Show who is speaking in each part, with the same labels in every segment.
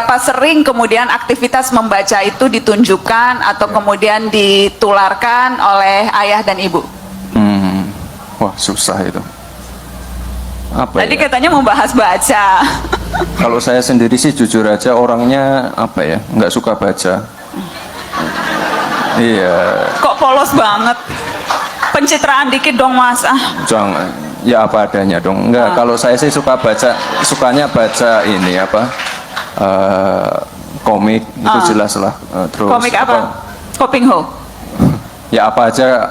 Speaker 1: Apa sering kemudian aktivitas membaca itu ditunjukkan atau kemudian ditularkan oleh ayah dan ibu?
Speaker 2: Wah, susah itu. Apa
Speaker 1: Tadi
Speaker 2: ya?
Speaker 1: katanya membahas baca.
Speaker 2: Kalau saya sendiri sih jujur aja orangnya apa ya, nggak suka baca. Iya.
Speaker 1: Kok polos banget? Pencitraan dikit dong mas.
Speaker 2: Jangan, ya apa adanya dong. Enggak, kalau saya sih suka baca, sukanya baca ini apa, komik itu jelas lah. Terus
Speaker 1: Komik apa? Kopingho.
Speaker 2: Ya apa aja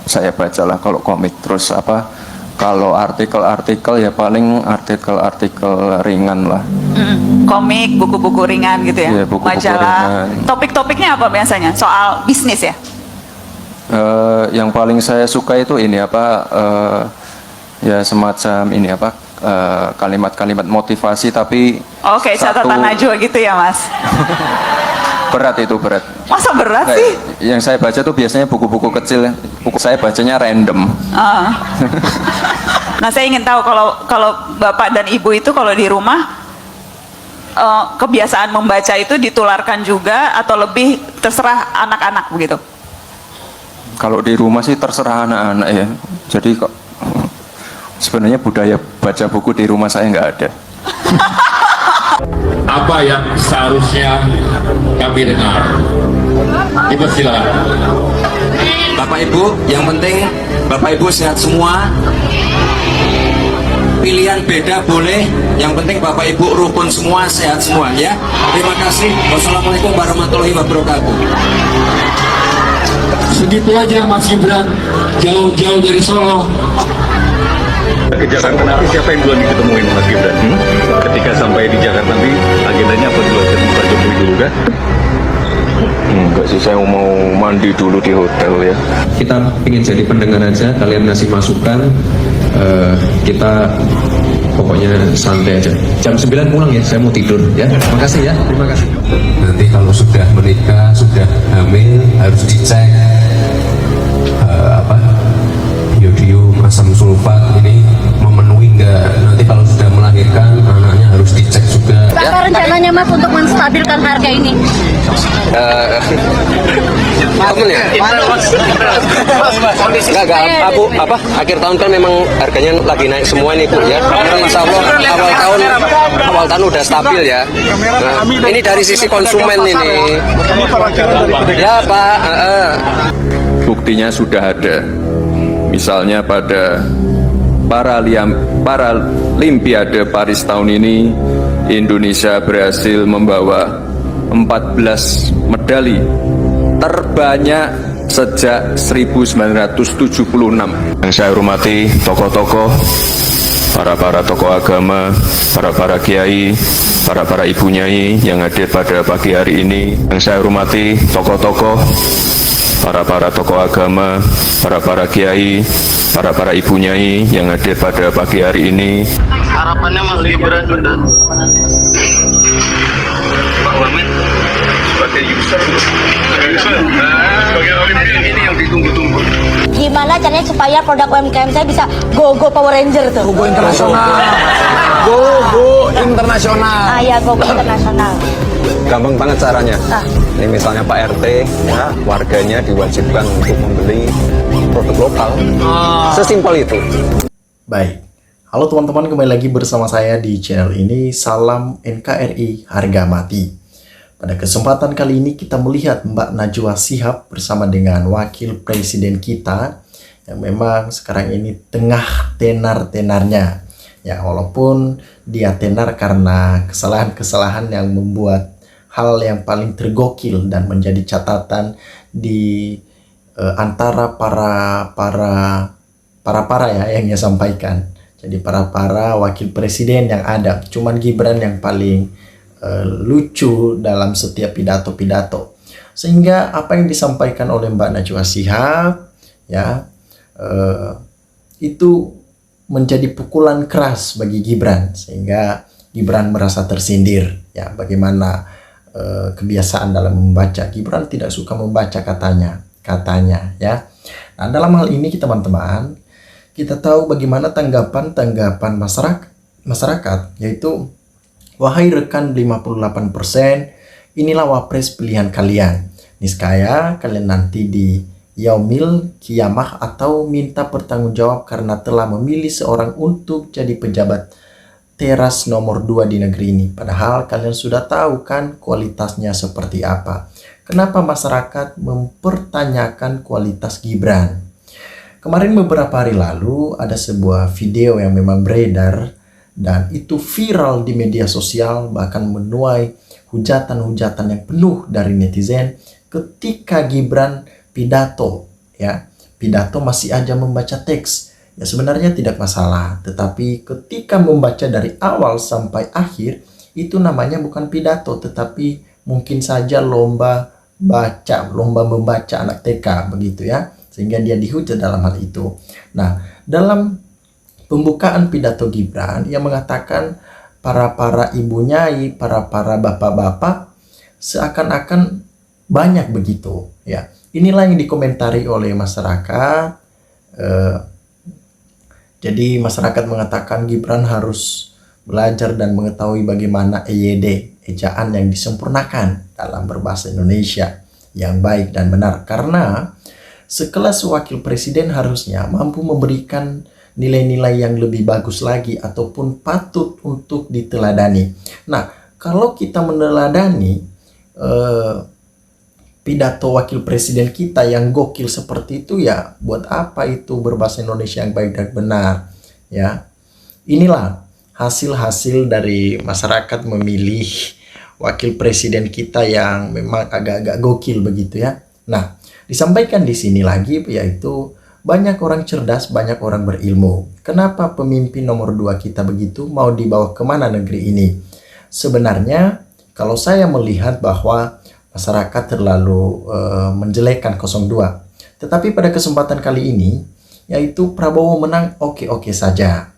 Speaker 2: saya bacalah kalau komik. Terus apa? Kalau artikel-artikel ya paling artikel-artikel ringan lah.
Speaker 1: Komik, buku-buku ringan gitu ya,
Speaker 2: Iya, buku-buku
Speaker 1: majalah.
Speaker 2: ringan.
Speaker 1: Topik-topiknya apa biasanya? Soal bisnis ya?
Speaker 2: Yang paling saya suka itu ini apa, ya semacam ini apa, kalimat-kalimat motivasi tapi
Speaker 1: Oke, catatan Najwa gitu ya mas?
Speaker 2: berat itu berat.
Speaker 1: Masa berat
Speaker 2: Nggak,
Speaker 1: sih?
Speaker 2: yang saya baca tuh biasanya buku-buku kecil, buku saya bacanya random.
Speaker 1: Nah saya ingin tahu kalau bapak dan ibu itu kalau di rumah kebiasaan membaca itu ditularkan juga atau lebih terserah anak-anak begitu?
Speaker 2: Kalau di rumah sih terserah anak-anak ya. Jadi kok sebenarnya budaya baca buku di rumah saya nggak ada.
Speaker 3: Apa yang seharusnya kami dengar? Dipersilakan.
Speaker 4: Bapak Ibu, yang penting Bapak Ibu sehat semua. Pilihan beda boleh, yang penting Bapak Ibu rukun semua, sehat semua ya. Terima kasih. Wassalamualaikum warahmatullahi wabarakatuh.
Speaker 3: Segitu aja Mas Gibran, jauh-jauh dari Solo.
Speaker 5: Ke Jakarta nanti siapa yang duluan diketemuin Mas Gibran? Ketika sampai di Jakarta nanti agendanya apa duluan? Ketemu Pak Jokowi dulu kan?
Speaker 2: Enggak sih, saya mau mandi dulu di hotel ya.
Speaker 6: Kita ingin jadi pendengar aja, kalian ngasih masukan, kita pokoknya santai aja. Jam 9 pulang ya, saya mau tidur ya. Makasih ya, terima kasih.
Speaker 7: Nanti kalau sudah menikah, sudah hamil, harus dicek iodium, asam sulfat ini memenuhi enggak. Nanti kalau sudah melahirkan, anaknya harus dicek juga.
Speaker 8: Apa rencananya Mas untuk menstabilkan harga ini?
Speaker 4: Akhir tahun kan memang harganya lagi naik semua nih Bu ya. Insya Allah awal tahun udah stabil ya. Nah, ini dari sisi konsumen ini. Ya Pak.
Speaker 2: Buktinya sudah ada. Misalnya pada Paralimpiade Paris tahun ini, Indonesia berhasil membawa 14 medali terbanyak sejak 1976. Yang saya hormati tokoh-tokoh, para tokoh agama, para kiai, para ibu nyai yang hadir pada pagi hari ini. Yang saya hormati tokoh-tokoh, para tokoh agama, para kiai, para ibu nyai yang hadir pada pagi hari ini.
Speaker 5: Harapannya Mas Gibran sudah Pak Wamen sebagai user, sebagai Olimpian ini yang ditunggu-tunggu.
Speaker 8: Gimana caranya supaya produk UMKM saya bisa go Power Ranger tuh?
Speaker 9: Go internasional. Go internasional.
Speaker 8: Ya go internasional.
Speaker 4: Gampang banget caranya. Ini misalnya Pak RT, ya, warganya diwajibkan untuk membeli produk lokal. Sesimpel itu.
Speaker 10: Baik, halo teman-teman, kembali lagi bersama saya di channel ini. Salam NKRI Harga Mati. Pada kesempatan kali ini kita melihat Mbak Najwa Shihab bersama dengan Wakil Presiden kita yang memang sekarang ini tengah tenar-tenarnya. Ya, walaupun dia tenar karena kesalahan-kesalahan yang membuat hal yang paling tergokil dan menjadi catatan di antara para ya yang dia sampaikan. Jadi para wakil presiden yang ada, cuman Gibran yang paling lucu dalam setiap pidato-pidato. Sehingga apa yang disampaikan oleh Mbak Najwa Shihab ya itu menjadi pukulan keras bagi Gibran, sehingga Gibran merasa tersindir ya. Bagaimana kebiasaan dalam membaca, Gibran tidak suka membaca katanya ya. Nah, dalam hal ini teman-teman, kita tahu bagaimana tanggapan masyarakat, yaitu Wahai rekan 58%, inilah wapres pilihan kalian. Niscaya kalian nanti di Yaumil Kiamah atau minta pertanggungjawab karena telah memilih seorang untuk jadi pejabat teras nomor 2 di negeri ini. Padahal kalian sudah tahu kan kualitasnya seperti apa. Kenapa masyarakat mempertanyakan kualitas Gibran? Kemarin beberapa hari lalu ada sebuah video yang memang beredar dan itu viral di media sosial, bahkan menuai hujatan-hujatan yang penuh dari netizen ketika Gibran pidato, ya. Pidato masih aja membaca teks. Ya sebenarnya tidak masalah, tetapi ketika membaca dari awal sampai akhir itu namanya bukan pidato, tetapi mungkin saja lomba membaca anak TK begitu ya, sehingga dia dihujat dalam hal itu. Nah, dalam pembukaan pidato Gibran yang mengatakan para ibu nyai, para bapak-bapak seakan-akan banyak begitu ya. Inilah yang dikomentari oleh masyarakat. Jadi masyarakat mengatakan Gibran harus belajar dan mengetahui bagaimana EYD, ejaan yang disempurnakan dalam berbahasa Indonesia yang baik dan benar. Karena sekelas wakil presiden harusnya mampu memberikan nilai-nilai yang lebih bagus lagi ataupun patut untuk diteladani. Nah, kalau kita meneladani pidato wakil presiden kita yang gokil seperti itu, ya buat apa itu berbahasa Indonesia yang baik dan benar ya. Inilah hasil-hasil dari masyarakat memilih wakil presiden kita yang memang agak-agak gokil begitu ya. Nah, disampaikan di sini lagi yaitu banyak orang cerdas, banyak orang berilmu. Kenapa pemimpin nomor 2 kita begitu, mau dibawa kemana negeri ini? Sebenarnya kalau saya melihat bahwa masyarakat terlalu menjelekkan 02. Tetapi pada kesempatan kali ini, yaitu Prabowo menang oke-oke saja.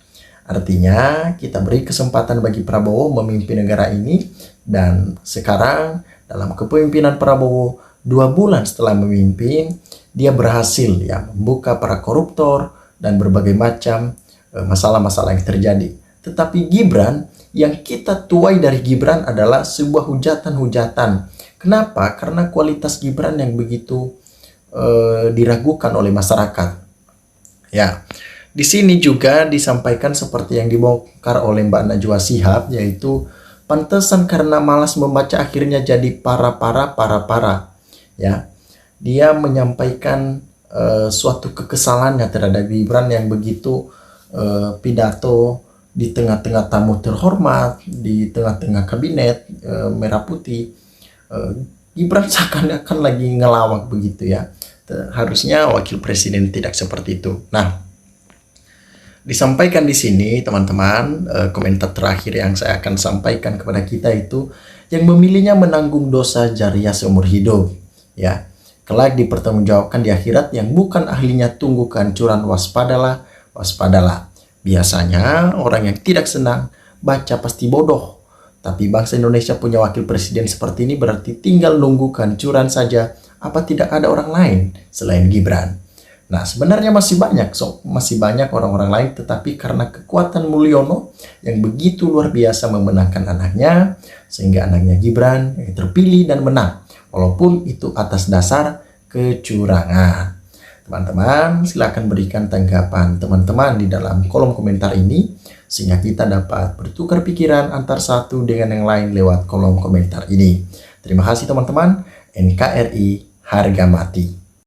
Speaker 10: Artinya kita beri kesempatan bagi Prabowo memimpin negara ini. Dan sekarang dalam kepemimpinan Prabowo 2 bulan setelah memimpin, dia berhasil ya membuka para koruptor dan berbagai macam masalah-masalah yang terjadi. Tetapi Gibran, yang kita tuai dari Gibran adalah sebuah hujatan-hujatan. Kenapa? Karena kualitas Gibran yang begitu diragukan oleh masyarakat. Ya, di sini juga disampaikan seperti yang dibongkar oleh Mbak Najwa Shihab, yaitu pantesan karena malas membaca akhirnya jadi para. Ya, dia menyampaikan suatu kekesalannya terhadap Gibran yang begitu pidato di tengah-tengah tamu terhormat, di tengah-tengah kabinet merah putih. Gibran seakan-akan lagi ngelawak begitu ya. Harusnya wakil presiden tidak seperti itu. Nah, disampaikan di sini teman-teman, komentar terakhir yang saya akan sampaikan kepada kita itu, yang memilihnya menanggung dosa jariah seumur hidup ya. Kelak dipertanggungjawabkan di akhirat, yang bukan ahlinya tunggu kehancuran, waspadalah. Biasanya orang yang tidak senang baca pasti bodoh. Tapi bangsa Indonesia punya wakil presiden seperti ini berarti tinggal nunggu kehancuran saja. Apa tidak ada orang lain selain Gibran? Nah, sebenarnya masih banyak orang-orang lain, tetapi karena kekuatan Mulyono yang begitu luar biasa memenangkan anaknya, sehingga anaknya Gibran yang terpilih dan menang, walaupun itu atas dasar kecurangan. Teman-teman, silakan berikan tanggapan teman-teman di dalam kolom komentar ini, sehingga kita dapat bertukar pikiran antar satu dengan yang lain lewat kolom komentar ini. Terima kasih teman-teman. NKRI harga mati.